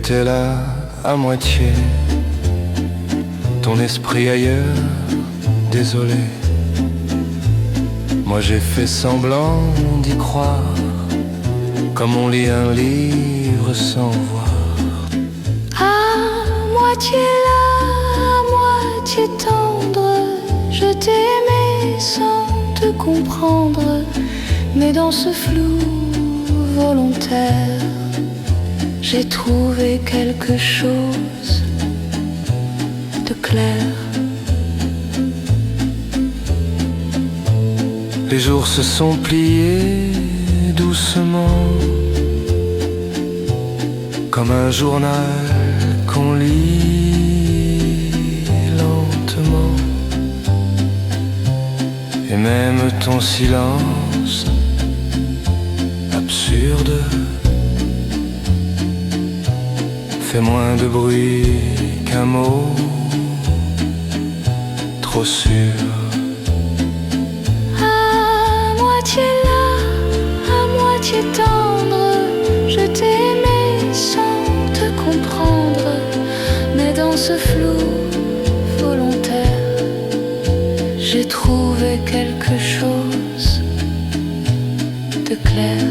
étais là à moitié, ton esprit ailleurs, désolé. Moi j'ai fait semblant d'y croire, comme on lit un livre sans voir. À moitié là, à moitié tendre, je t'aimais sans te comprendre, mais dans ce flou volontaire, j'ai trouvé quelque chose de clair. Les jours se sont pliés doucement, comme un journal qu'on lit lentement. Et même ton silence absurde fait moins de bruit qu'un mot trop sûr. À moitié là, à moitié tendre, je t'aimais sans te comprendre, mais dans ce flou volontaire, j'ai trouvé quelque chose de clair.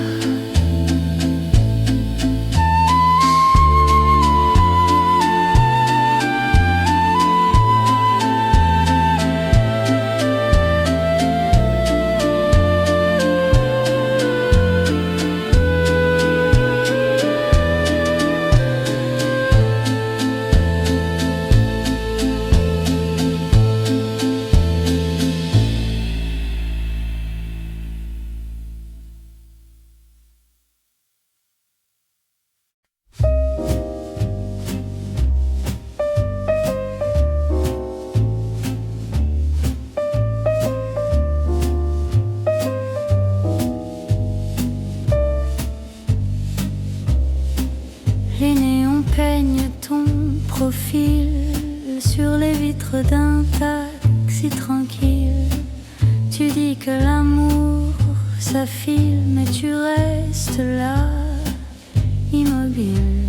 Les néons peignent ton profil sur les vitres d'un taxi tranquille. Tu dis que l'amour s'affile, mais tu restes là, immobile.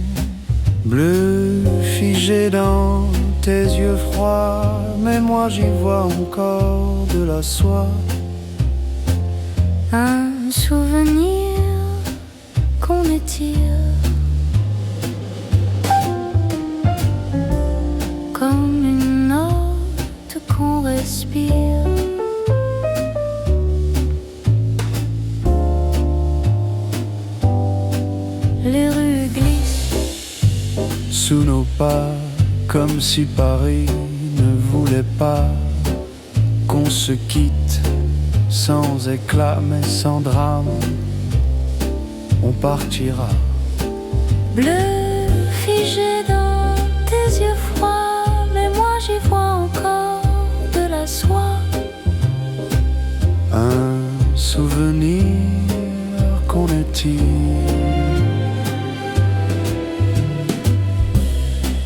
Bleu figé dans tes yeux froids, mais moi j'y vois encore de la soie. Un souvenir qu'on étire comme une note qu'on respire. Les rues glissent Sous nos pas, comme si Paris ne voulait pas qu'on se quitte, sans éclat mais sans drame. On partira. bleu figé dans tes yeux froids, mais moi j'y vois encore de la soie. Un souvenir qu'on étire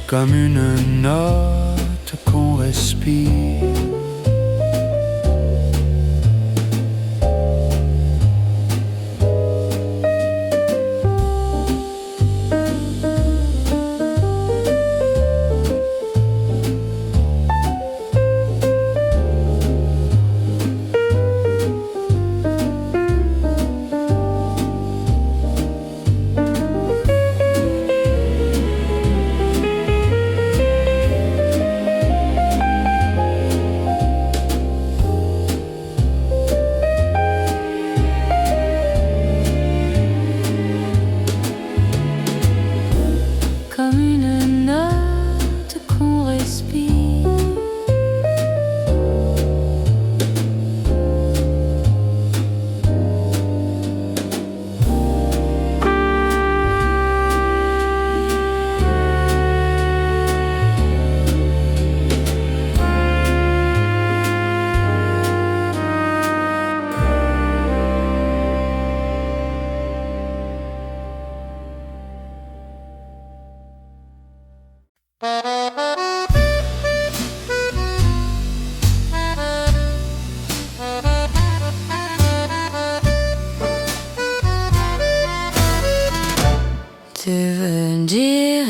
comme une note qu'on respire.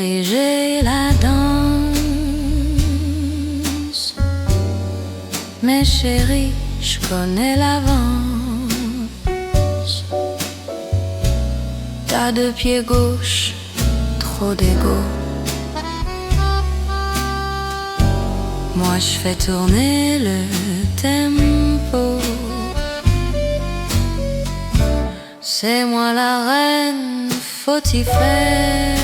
diriger la danse. Mais chérie, je connais l'avance. T'as deux pieds gauche, trop d'égo. Moi je fais tourner le tempo. C'est moi la reine, faut y faire.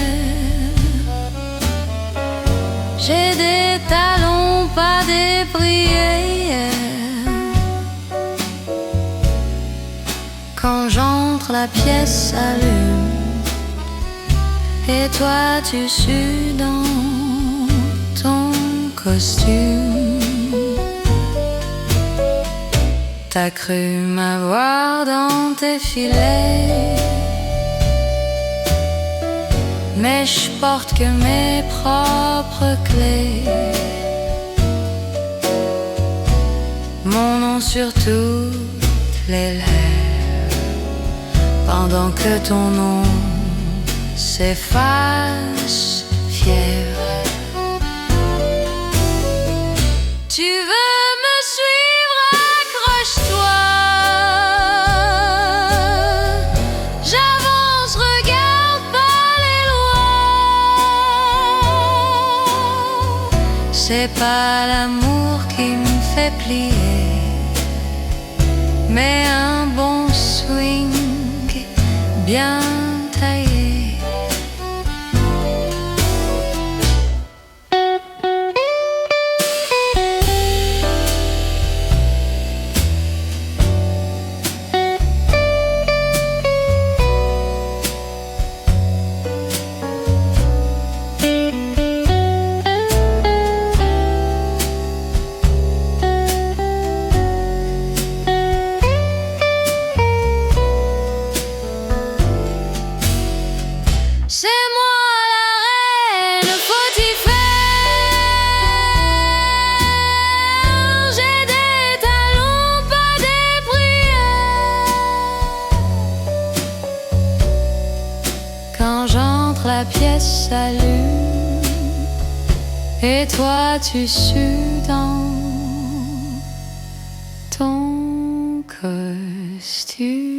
J'ai des talons, pas des prières. Quand j'entre, la pièce s'allume. Et toi tu sues dans ton costume. T'as cru m'avoir dans tes filets, mais je porte que mes propres clés. Mon nom sur toutes les lèvres, pendant que ton nom s'efface fièvre. Tu veux me suivre, accroche-toi. J'avance, regarde pas les lois. C'est pas l'amour qui me fait plier, mais un bon swing bien taillé. C'est moi la reine, faut y faire. J'ai des talons, pas des prières. Quand j'entre, la pièce s'allume. Et toi tu sues dans ton costume.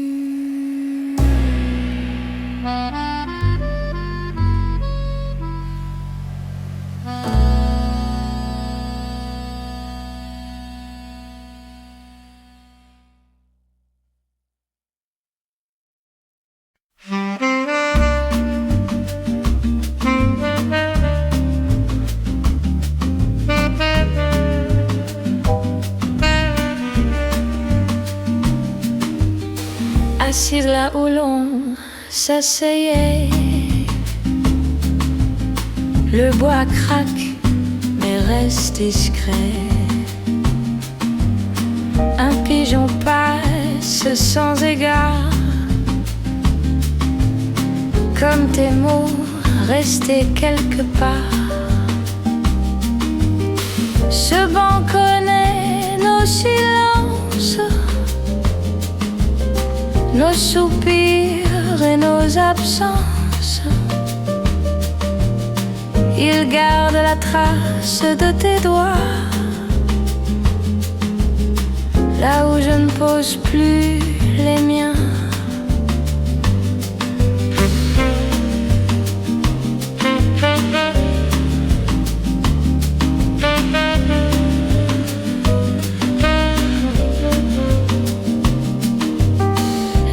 Assise là où l'on s'asseyait, le bois craque mais reste discret. Un pigeon passe sans égard, comme tes mots restés quelque part. Ce banc connaît nos silences, nos soupirs et nos absences. Il garde la trace de tes doigts, là où je ne pose plus les miens.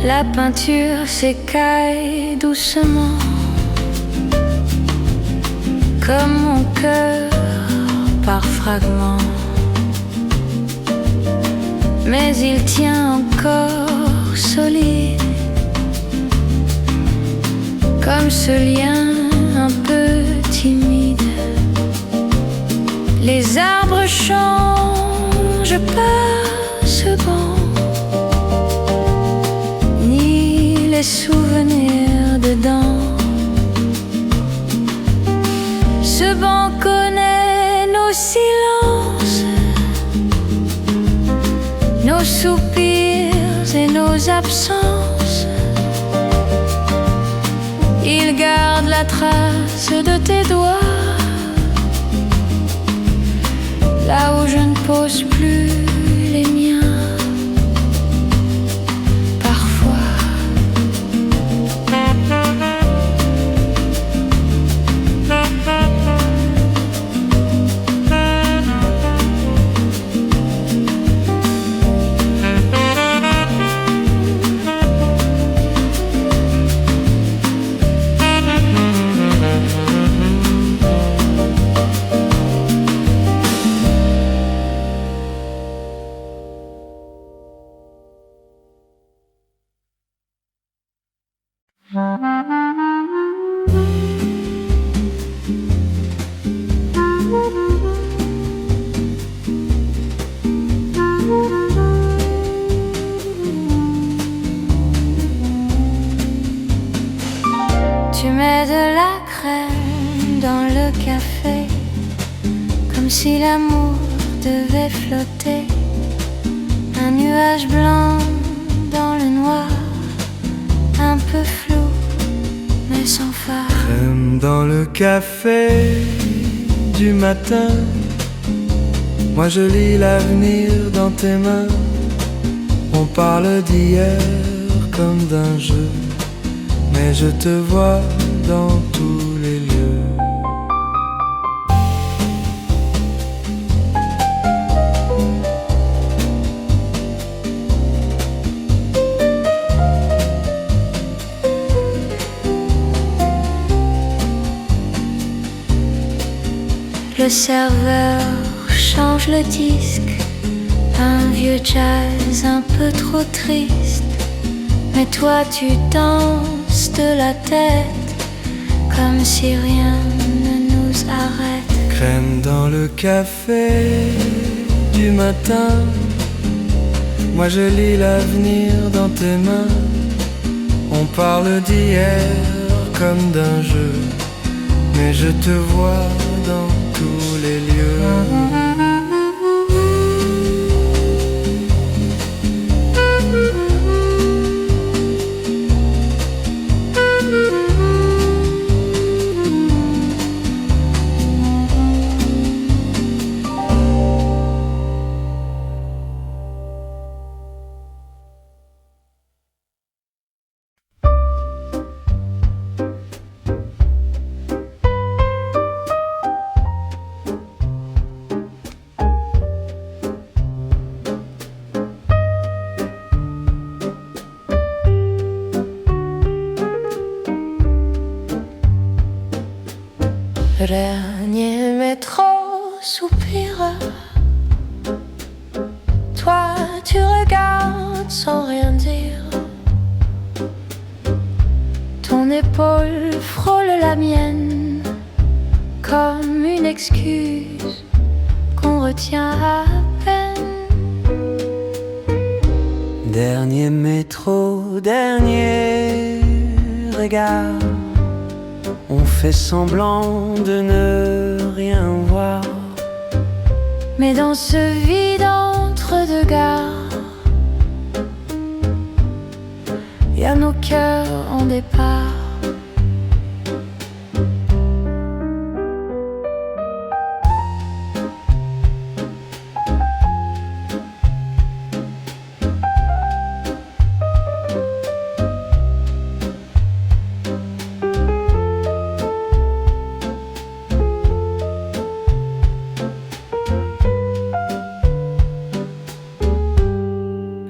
La peinture s'écaille doucement, comme mon cœur par fragments. Mais il tient encore solide, comme ce lien un peu timide. Les arbres changent pas ce banc, ni les souvenirs dedans. Ce banc connaît nos silences, nos soupirs et nos absences. Il il garde la trace de tes doigts. Là où je ne pose plus les miens. Parfois tu mets de la crème dans le café, comme si l'amour devait flotter. Un nuage blanc dans le noir, un peu flou mais sans phare. Crème dans le café du matin, moi je lis l'avenir dans tes mains. On parle d'hier comme d'un jeu, mais je te vois dans tous les lieux. Le serveur change le disque, un vieux jazz un peu trop triste. Mais toi tu danses de la tête, comme si rien ne nous arrête. Crème dans le café du matin, moi je lis l'avenir dans tes mains. On parle d'hier comme d'un jeu, mais je te vois dans tous les lieux. Le dernier métro soupira. Toi tu regardes sans rien dire. Ton épaule frôle la mienne, comme une excuse qu'on retient à peine. Dernier métro, dernier regard, on fait semblant de ne rien voir. Mais dans ce vide entre deux gares, y a nos cœurs en départ.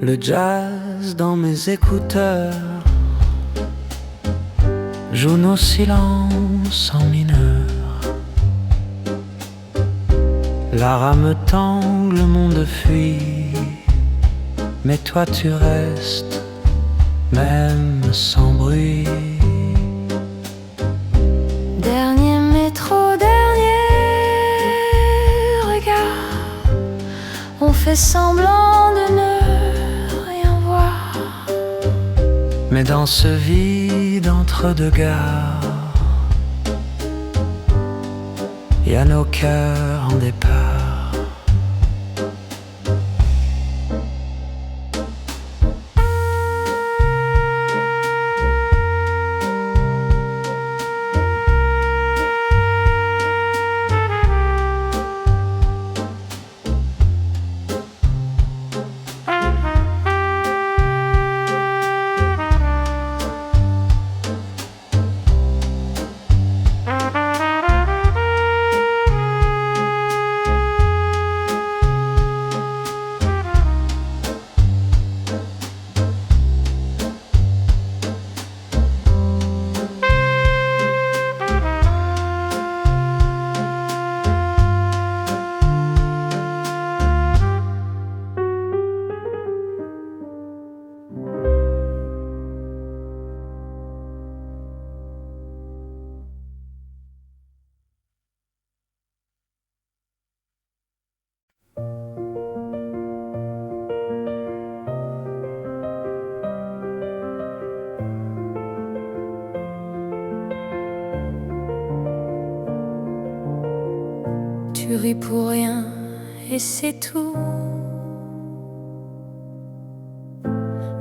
Le jazz dans mes écouteurs joue nos silences en mineur. La rame tangle, le monde fuit, mais toi tu restes, même sans bruit. Dernier métro, dernier regard, on fait semblant de ne rien voir. Mais dans ce vide entre deux gares, y a nos cœurs en départ. Tu ris pour rien et c'est tout.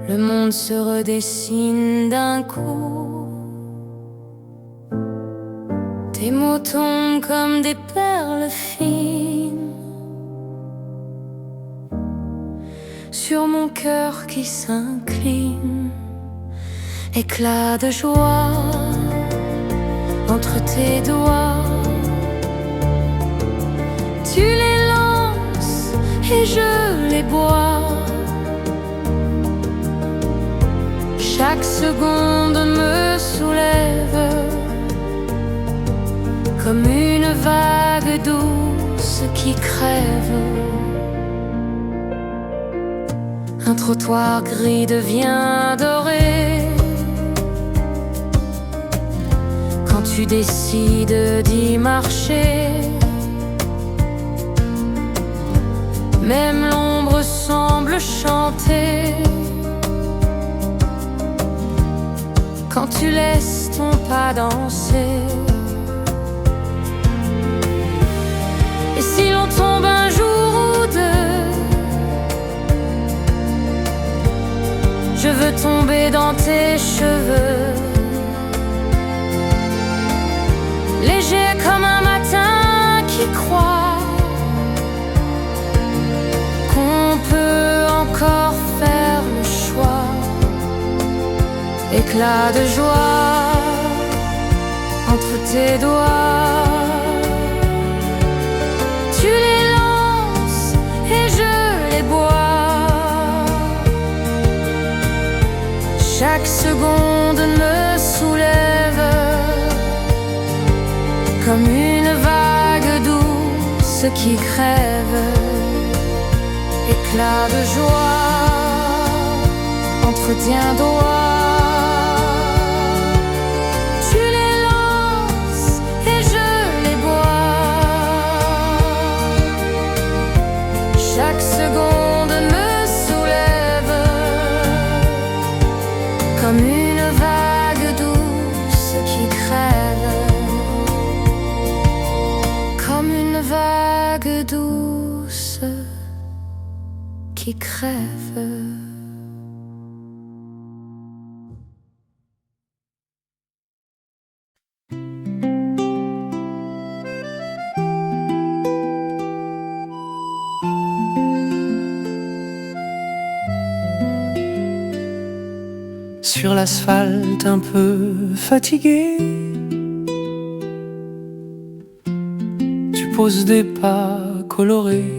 Le monde se redessine d'un coup. Tes mots tombent comme des perles fines sur mon cœur qui s'incline. Éclat de joie entre tes doigts. Tu les lances et je les bois. Chaque seconde me soulève comme une vague douce qui crève. Un trottoir gris devient doré quand tu décides d'y marcher. Même l'ombre semble chanter quand tu laisses ton pas danser. Et si l'on tombe un jour ou deux, je veux tomber dans tes cheveux, léger comme un matin qui croit qu'on peut encore faire le choix. Éclat de joie entre tes doigts. Tu les lances et je les bois. Chaque seconde me soulève comme une vague douce qui crève. Éclat de joie entre tes doigts. Chaque seconde me soulève comme une vague douce qui crève. Comme une vague douce qui crève. Sur l'asphalte un peu fatigué, tu poses des pas colorés,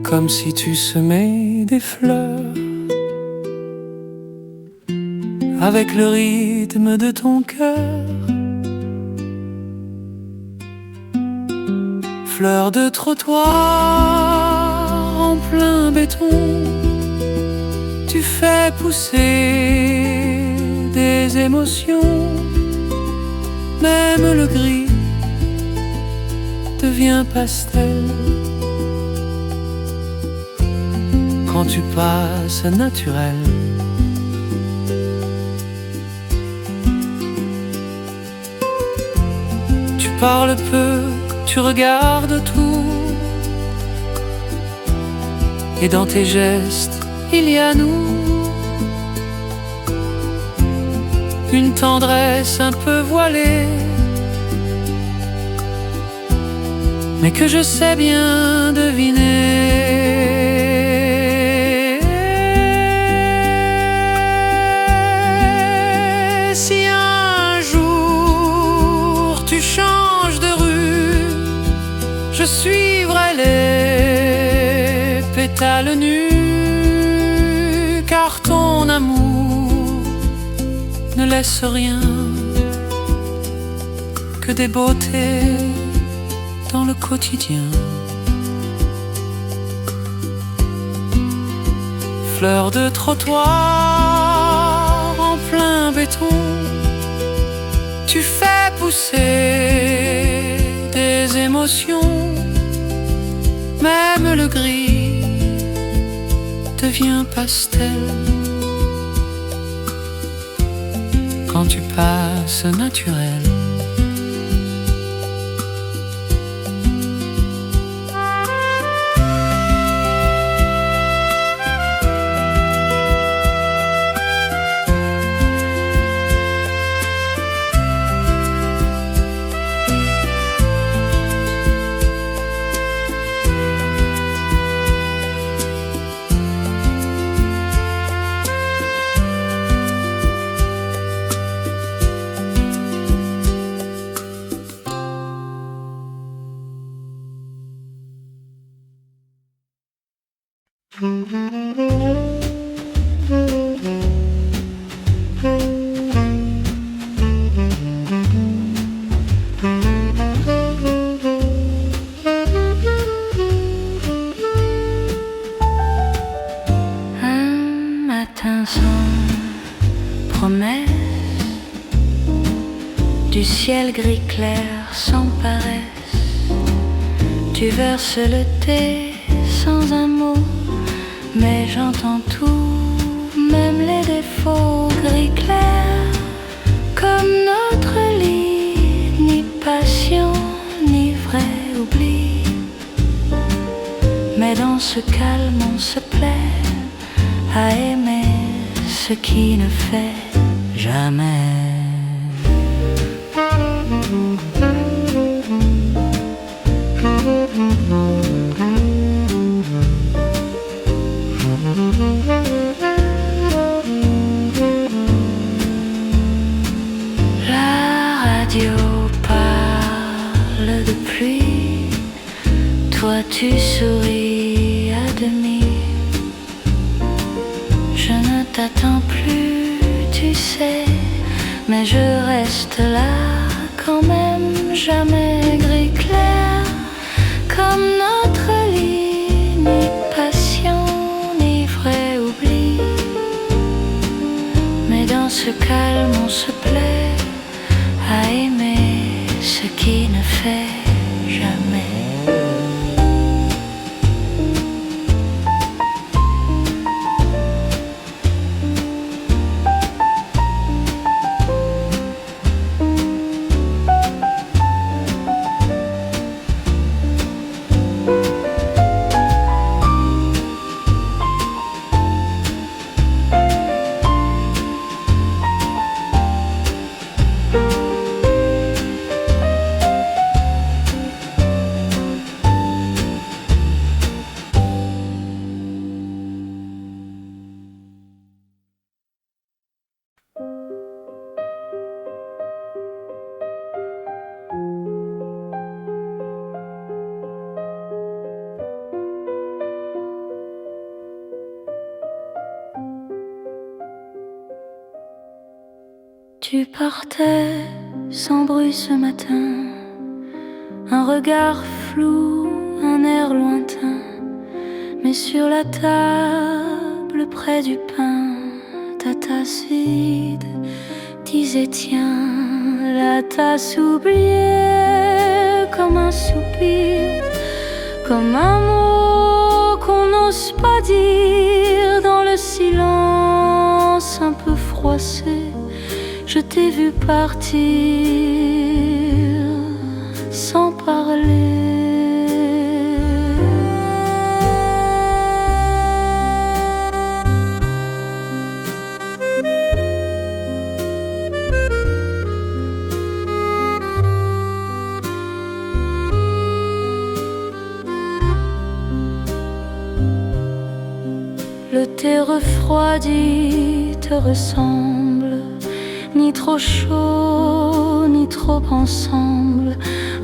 comme si tu semais des fleurs avec le rythme de ton cœur. Fleurs de trottoir en plein béton, tu fais pousser des émotions. Même le gris devient pastel quand tu passes naturel. Tu parles peu, tu regardes tout, et dans tes gestes il y a nous, une tendresse un peu voilée, mais que je sais bien deviner. Si un jour tu changes de rue, je suivrai les pétales nus, car ton amour ne laisse rien que des beautés dans le quotidien. Fleurs de trottoir en plein béton, tu fais pousser des émotions. Même le gris devient pastel quand tu passes naturel. du ciel gris clair sans paresse. Tu verses le thé sans un mot, mais j'entends tout, même les défauts. Gris clair comme notre lit, ni passion, ni vrai oubli. Mais dans ce calme on se plaît à aimer ce qui ne fait jamais. La radio parle de pluie, toi tu souris à demi. Je ne t'attends plus, tu sais, mais je reste là quand même. Jamais gris clair comme notre lit, ni passion, ni vrai oubli. Mais dans ce calme on se plaît à aimer ce qui ne fait jamais. Tu partais sans bruit ce matin, un regard flou, un air lointain, mais sur la table près du pain, ta tasse vide disait tiens, la tasse oubliée comme un soupir, comme un mot qu'on n'ose pas dire dans le silence un peu froissé. Je t'ai vu partir sans parler. Le thé refroidi te ressemble, ni trop chaud, ni trop ensemble.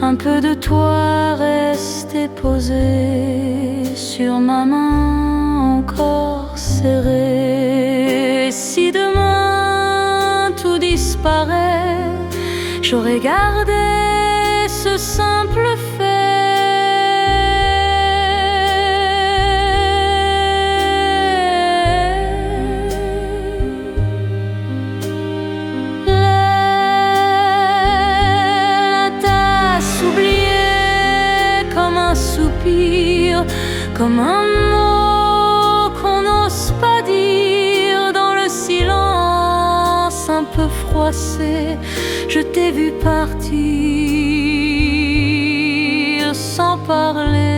Un peu de toi resté posé sur ma main encore serrée. Si demain tout disparaît, j'aurais gardé ce simple fait. Comme un mot qu'on n'ose pas dire dans le silence un peu froissé. Je t'ai vu partir sans parler.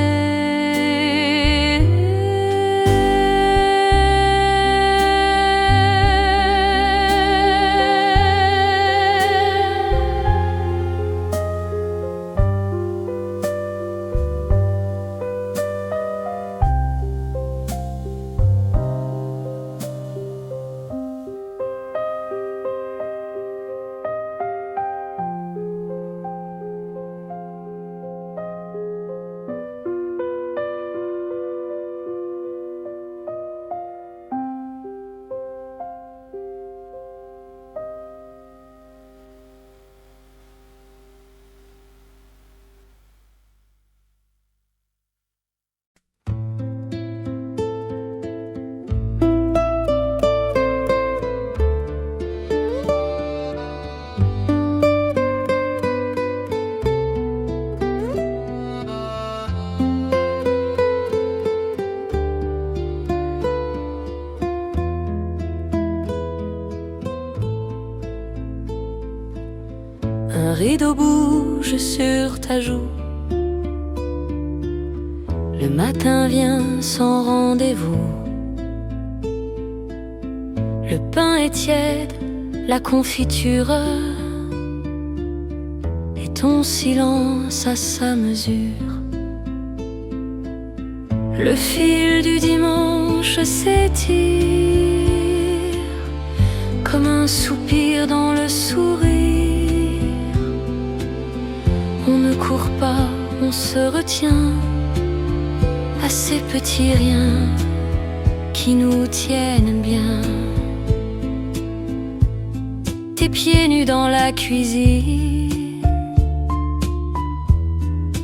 un rideau bouge sur ta joue. Le matin vient sans rendez-vous. Le pain est tiède, la confiture, et ton silence à sa mesure. Le fil du dimanche s'étire comme un soupir dans le sourire. On ne court pas, on se retient à ces petits riens qui nous tiennent bien. Tes pieds nus dans la cuisine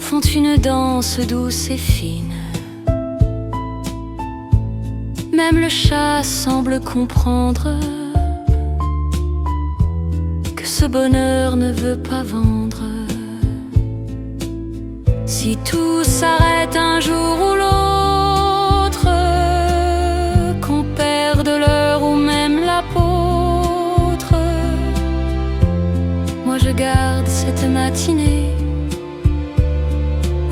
font une danse douce et fine. Même le chat semble comprendre que ce bonheur ne veut pas vendre. Si tout s'arrête un jour ou l'autre, qu'on perde l'heure ou même l'apôtre, moi je garde cette matinée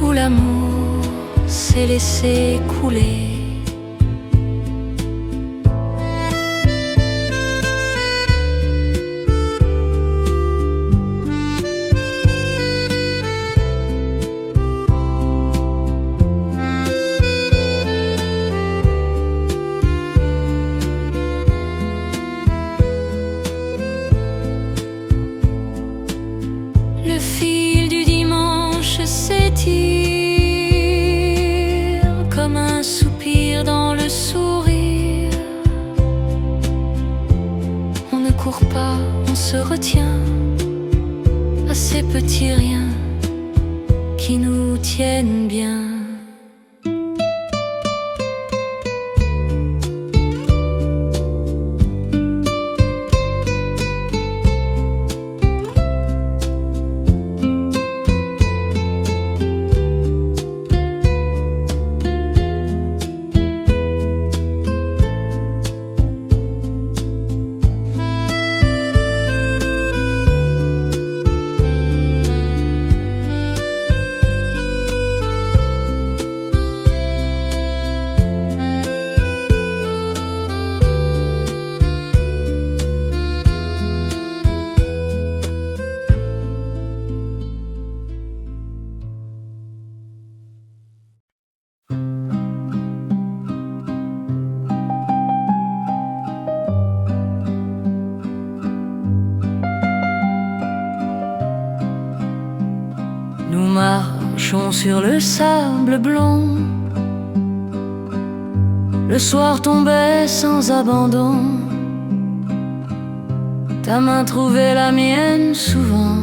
où l'amour s'est laissé couler. Le fil du dimanche s'étire comme un soupir dans le sourire. On ne court pas, on se retient à ces petits riens qui nous tiennent bien. Nous marchons sur le sable blond. Le soir tombait sans abandon. Ta main trouvait la mienne souvent,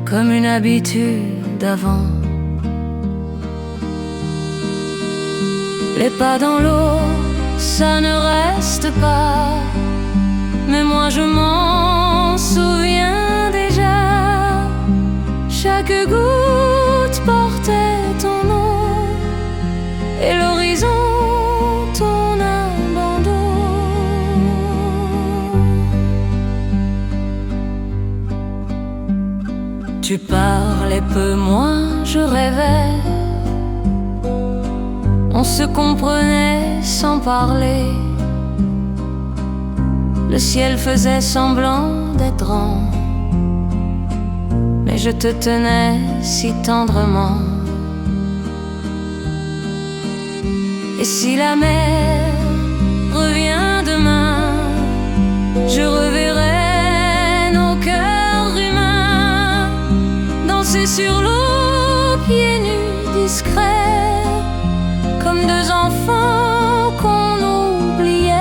comme une habitude d'avant. Les pas dans l'eau, ça ne reste pas, mais moi je m'en souviens déjà. Chaque goutte portait ton nom et l'horizon ton abandon. Tu parlais peu, moi je rêvais. On se comprenait sans parler. Le ciel faisait semblant d'être grand, mais je te tenais si tendrement. Et si la mer revient demain, je reverrai nos cœurs humains danser sur l'eau, pieds nus discrets, comme deux enfants qu'on oubliait.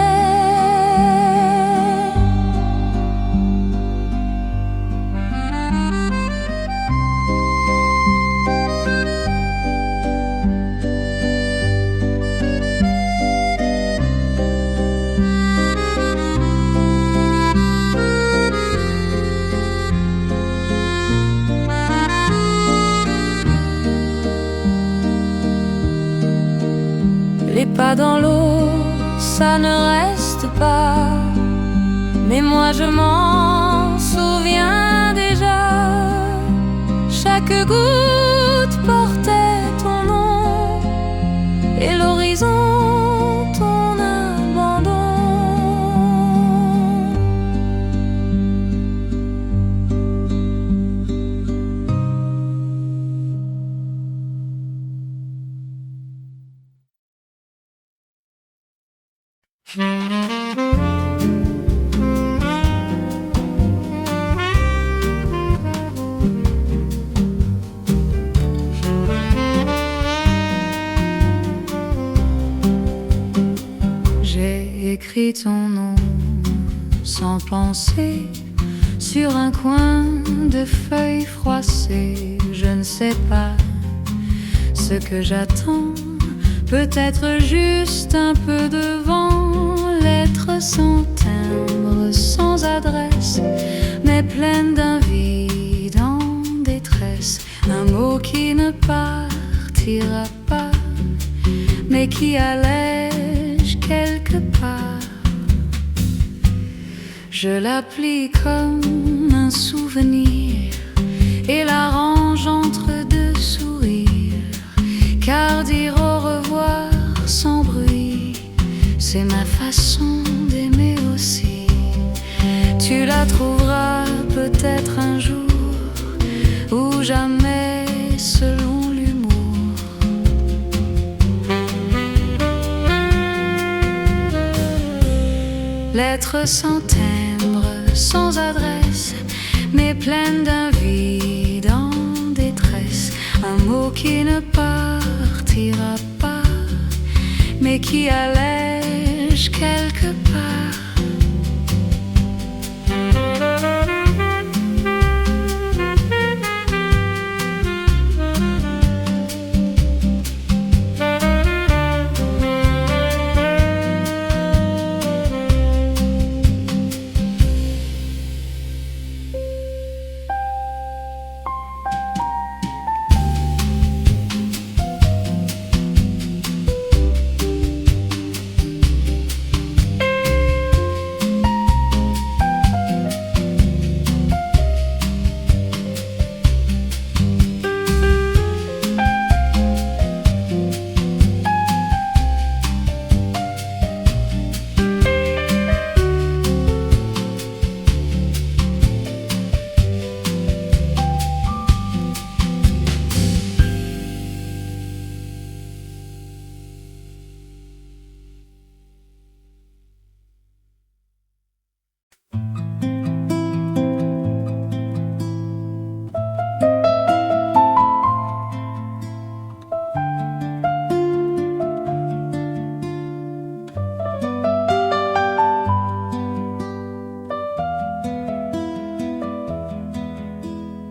Les pas dans l'eau, ça ne reste pas, mais moi je m'en souviens. souviens déjà. Chaque goutte portait ton nom et l'horizon ton abandon. J'ai écrit ton nom sans penser sur un coin de feuilles froissées. Je ne sais pas ce que j'attends, peut-être juste un peu de vent. Lettre sans timbre, sans adresse, mais pleine d'un vide en détresse. Un mot qui ne partira pas, mais qui allège quelque part. Je la plie comme un souvenir et la range entre deux sourires, car dire au revoir sans bruit, c'est ma façon d'aimer aussi. Tu la trouveras peut-être un jour, ou jamais selon l'humour. Lettre sans timbre, sans adresse, mais pleine d'un vide en détresse. Un mot qui ne partira pas, mais qui allège quelque part.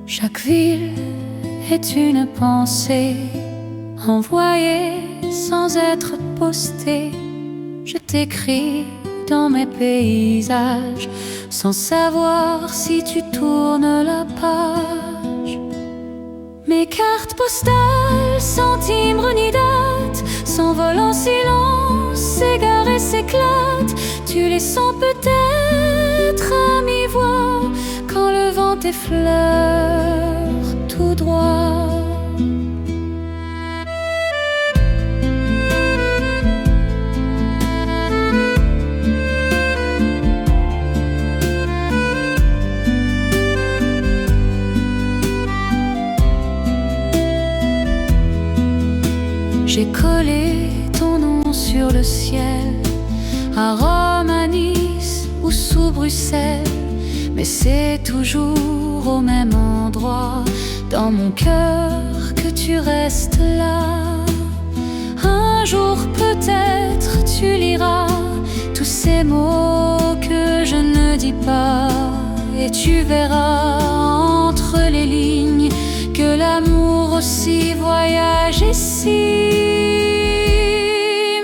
Chaque ville est une pensée envoyée sans être postée. Je t'écris dans mes paysages sans savoir si tu tournes la page. Mes cartes postales sans timbre ni date s'envolent en silence, s'égarent et s'éclatent. Tu les sens peut-être à mi-voix quand le vent t'effleure tout droit. J'ai collé ton nom sur le ciel, à Rome, à Nice ou sous Bruxelles. Mais c'est toujours au même endroit, dans mon cœur, que tu restes là. Un jour peut-être tu liras tous ces mots que je ne dis pas, et tu verras entre les lignes que l'amour aussi voyage ici.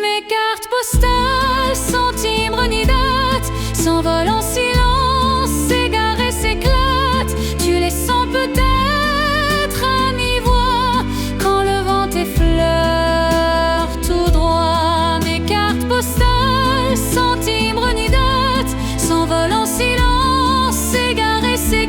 Mes cartes postales sans timbre ni date s'envolent en silence, s'égarent et s'éclatent. Tu les sens peut-être à mi-voix quand le vent t'effleure tout droit. Mes cartes postales sans timbre ni date s'envolent en silence, s'égarent et s'éclatent.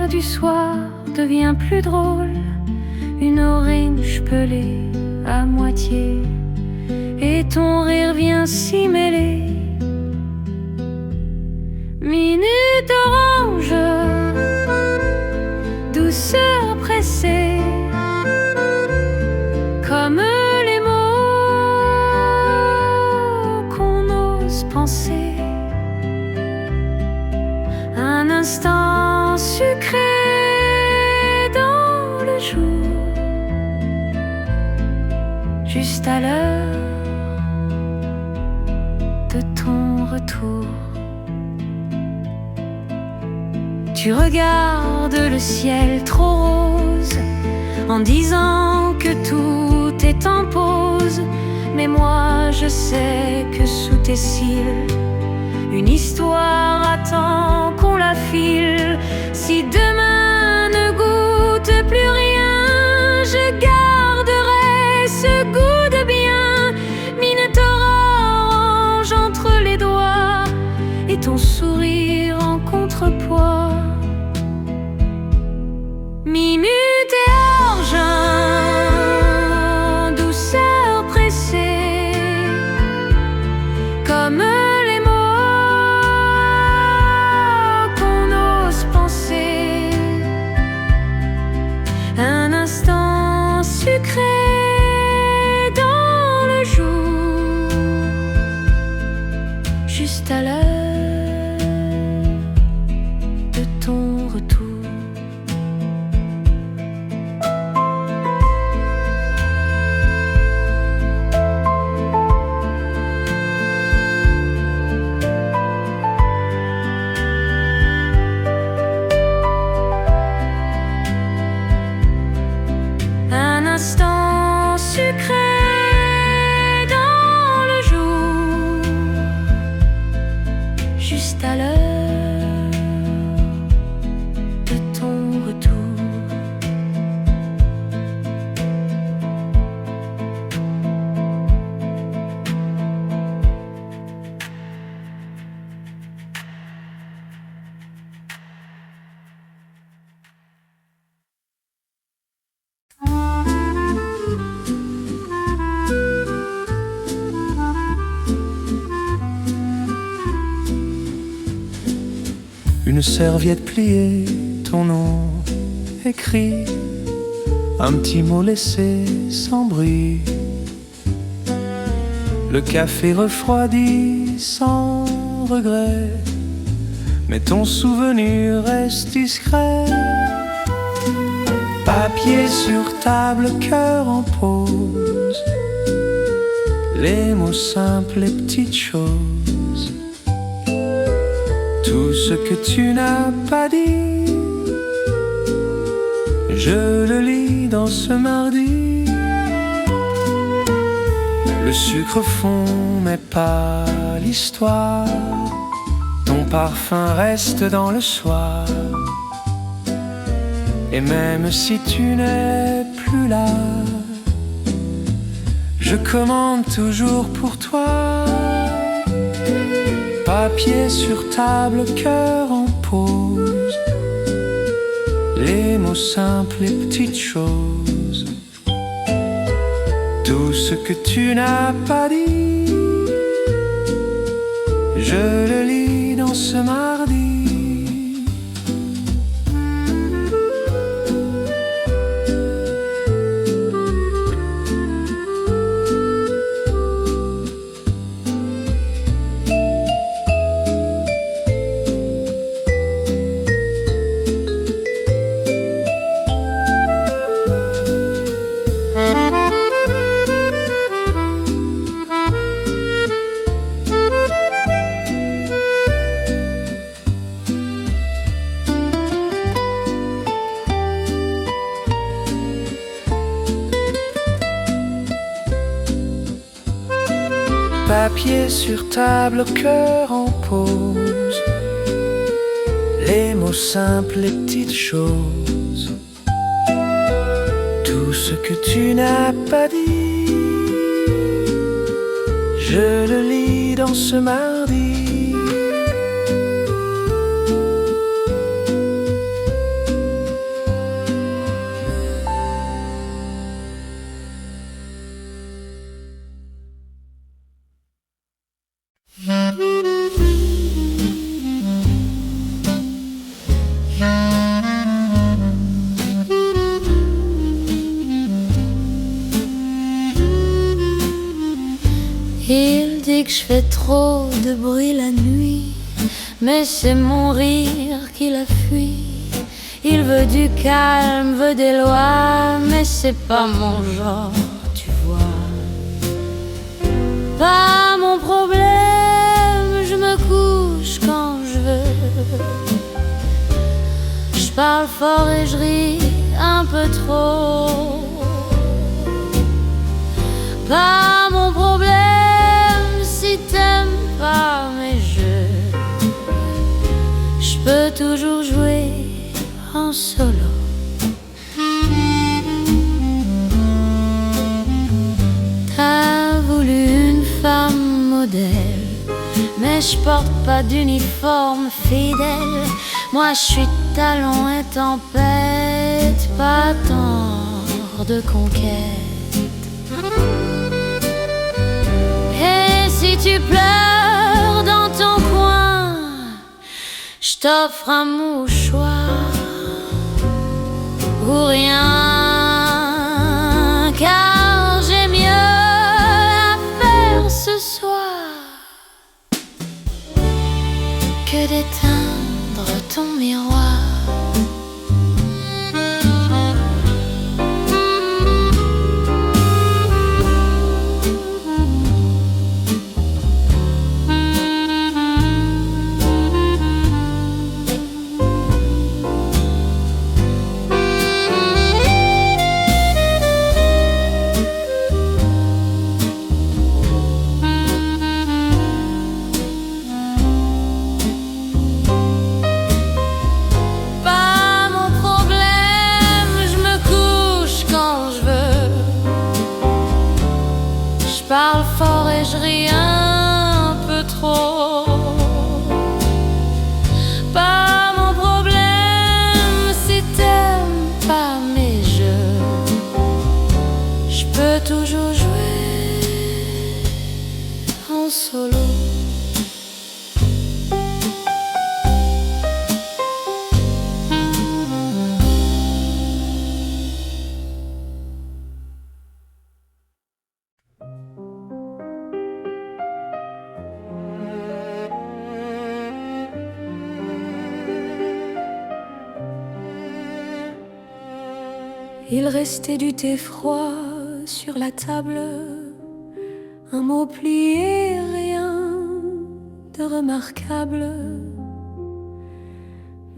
du soir devient plus drôle, une orange pelée à moitié, et ton rire vient s'y mêler. Minute orange, douceur pressée, comme les mots qu'on ose penser. Un instant sucré dans le jour, juste à l'heure de ton retour. Tu regardes le ciel trop rose en disant que tout est en pause, mais moi je sais que sous tes cils une histoire attend qu'on la file. Si demain ne goûte plus rien, je garderai ce goût de bien. Minute orange entre les doigts et ton sourire en contrepoids. Minute et argent, douceur pressée, comme les mots qu'on ose penser. Un instant sucré dans le jour, juste à l'heure de ton retour. Instant sucré dans le jour, juste à l'heure de ton retour. Une serviette pliée, ton nom écrit, un petit mot laissé sans bruit. Le café refroidi sans regret, mais ton souvenir reste discret. Papier sur table, cœur en pause, les mots simples, les petites choses. Tout ce que tu n'as pas dit, je le lis dans ce mardi. Le sucre fond mais pas l'histoire, ton parfum reste dans le soir. Et même si tu n'es plus là, je commande toujours pour toi. Papier sur table, cœur en pause, les mots simples, les petites choses. Tout ce que tu n'as pas dit, je le lis dans ce mardi. Papier sur table, cœur en pause, les mots simples, les petites choses. Tout ce que tu n'as pas dit, je le lis dans ce mardi. je fais trop de bruit la nuit, mais c'est mon rire qui la fuit. Il veut du calme, veut des lois, mais c'est pas mon genre, tu vois. Pas mon problème, je me couche quand je veux. Je parle fort et je ris un peu trop. Pas mon problème si t'aimes pas mes jeux. Je peux toujours jouer en solo. T'as voulu une femme modèle, mais je porte pas d'uniforme fidèle. Moi je suis talon et tempête, pas tant de conquête. Et si tu pleures dans ton coin, je t'offre un mouchoir ou rien, car j'ai mieux à faire ce soir que d'éteindre ton miroir. Je parle fort et je ris un peu trop. Pas mon problème si t'aimes pas mes jeux. Je peux toujours jouer en solo. Il restait du thé froid sur la table, un mot plié, rien de remarquable.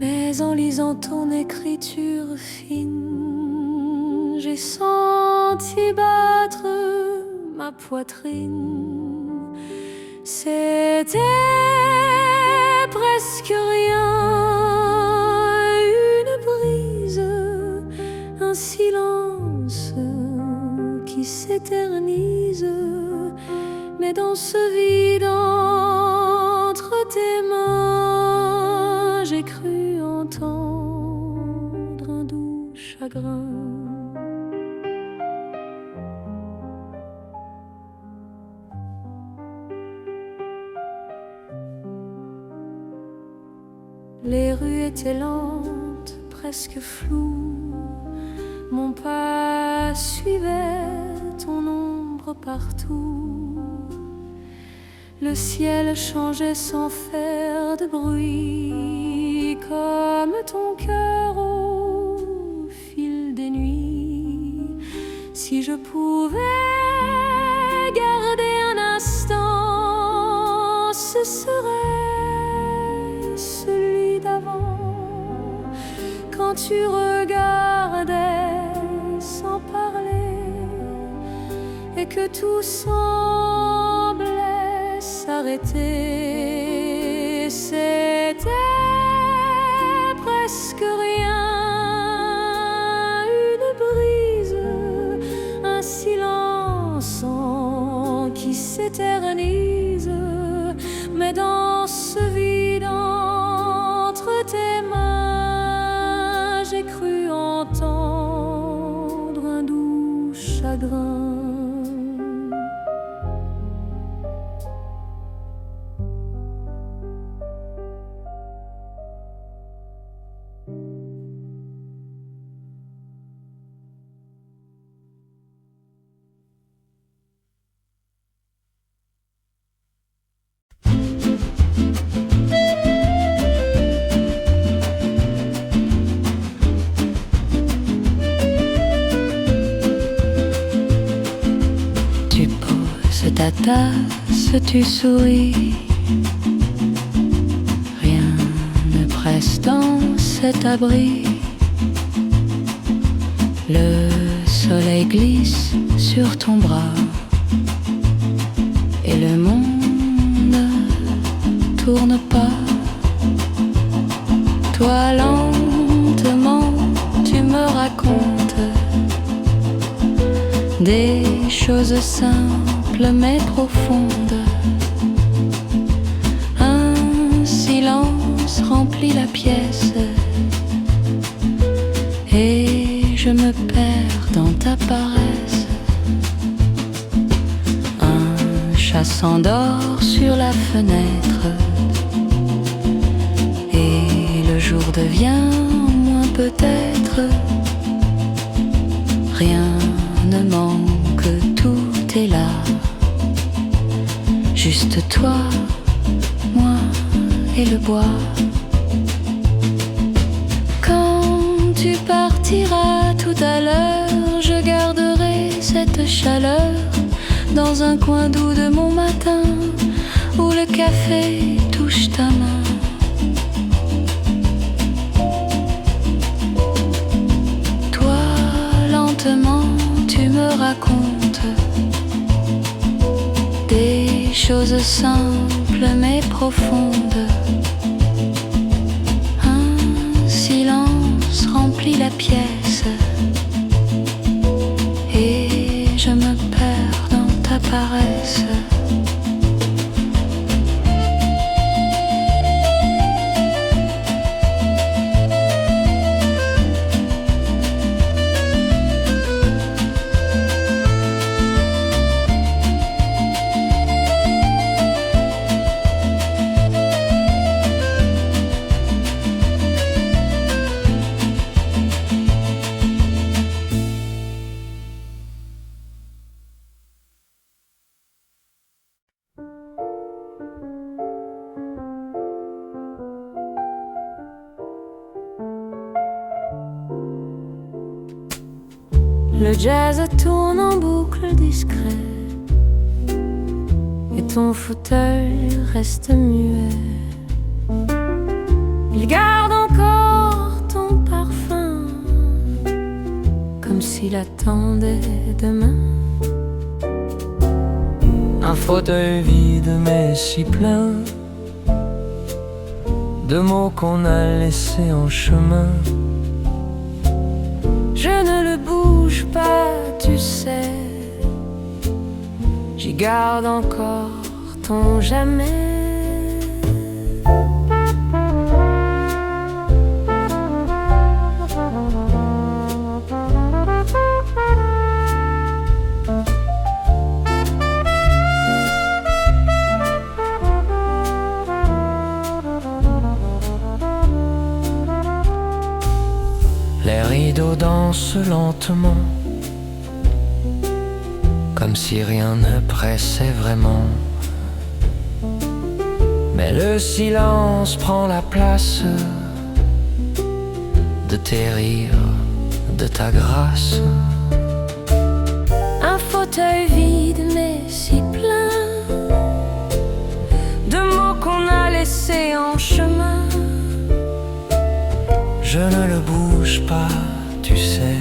Mais en lisant ton écriture fine, j'ai senti battre ma poitrine. C'était presque rien, une brise, un silence qui s'éternise. Mais dans ce vide entre tes mains, j'ai cru entendre un doux chagrin. Les rues étaient lentes, presque floues. Mon pas suivait ton ombre partout. Le ciel changeait sans faire de bruit, comme ton cœur au fil des nuits. Si je pouvais garder un instant, ce serait celui d'avant, quand tu regardais sans parler et que tout semblait s'arrêter. C'était presque rien, une brise, un silence qui s'éternise. Mais dans ce vide entre tes mains, j'ai cru entendre un doux chagrin. ta tasse, tu souris. Rien ne presse dans cet abri. Le soleil glisse sur ton bras et le monde ne tourne pas. Toi lentement tu me racontes des choses simples mais profondes. Un silence remplit la pièce et je me perds dans ta paresse. Un chat s'endort sur la fenêtre et le jour devient moins peut-être. Rien ne manque, tout est là. Juste toi, moi et le bois. Quand tu partiras tout à l'heure, je garderai cette chaleur dans un coin doux de mon matin où le café touche ta main. Toi, lentement, tu me racontes des choses simples mais profondes. Un silence remplit la pièce et je me perds dans ta paresse. Le jazz tourne en boucle discret et ton fauteuil reste muet. Il garde encore ton parfum comme s'il attendait demain. Un fauteuil vide mais si plein de mots qu'on a laissés en chemin. Je ne le bouge pas, tu sais. J'y garde encore ton jamais. Les rideaux dansent lentement, comme si rien ne pressait vraiment. Mais le silence prend la place de tes rires, de ta grâce. Un fauteuil vide mais si plein de mots qu'on a laissés en chemin. Je ne le bouge pas, tu sais.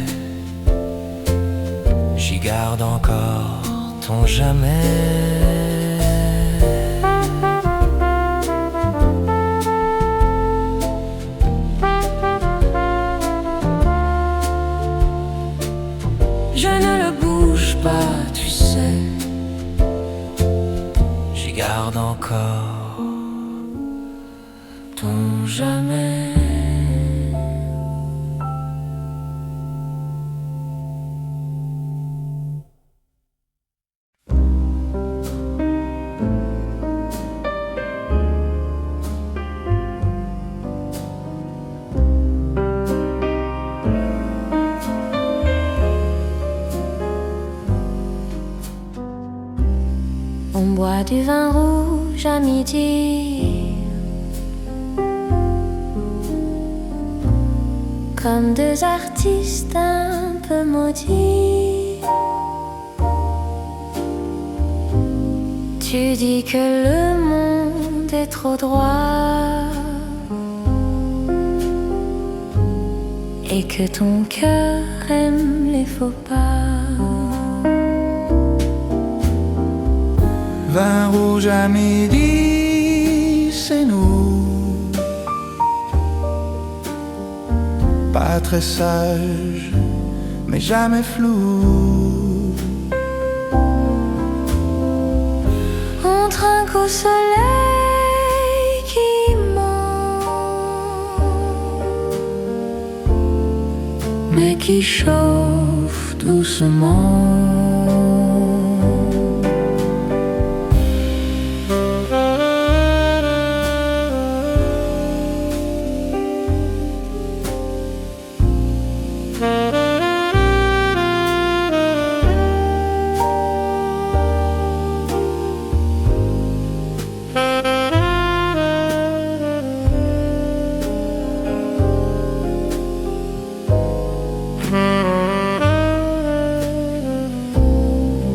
J'y garde encore ton jamais. Je ne le bouge pas, tu sais. J'y garde encore ton jamais. On boit du vin rouge à midi, comme deux artistes un peu maudits. Tu dis que le monde est trop droit et que ton cœur aime les faux pas. Vin rouge à midi, c'est nous. Pas très sage, mais jamais flou. On trinque au soleil qui ment, mais qui chauffe doucement.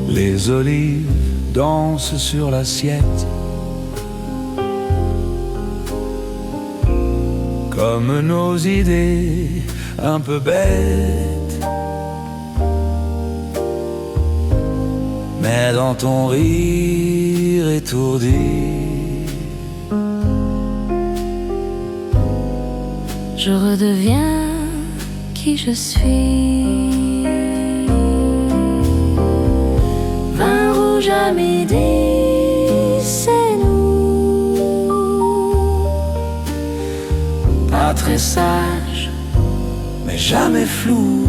Les olives dansent sur l'assiette comme nos idées un peu bêtes. Mais dans ton rire étourdi, Je redeviens qui je suis. Vin rouge à midi, c'est nous. pas très sage, mais jamais flou.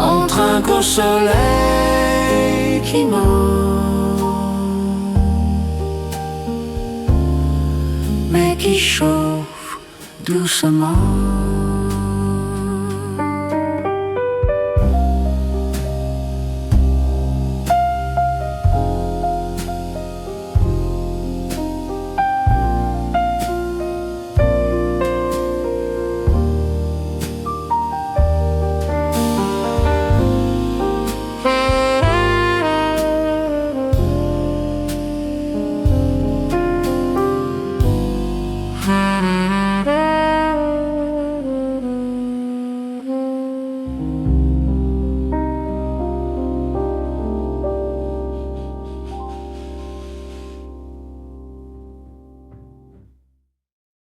On trinque au soleil qui ment, mais qui chauffe doucement.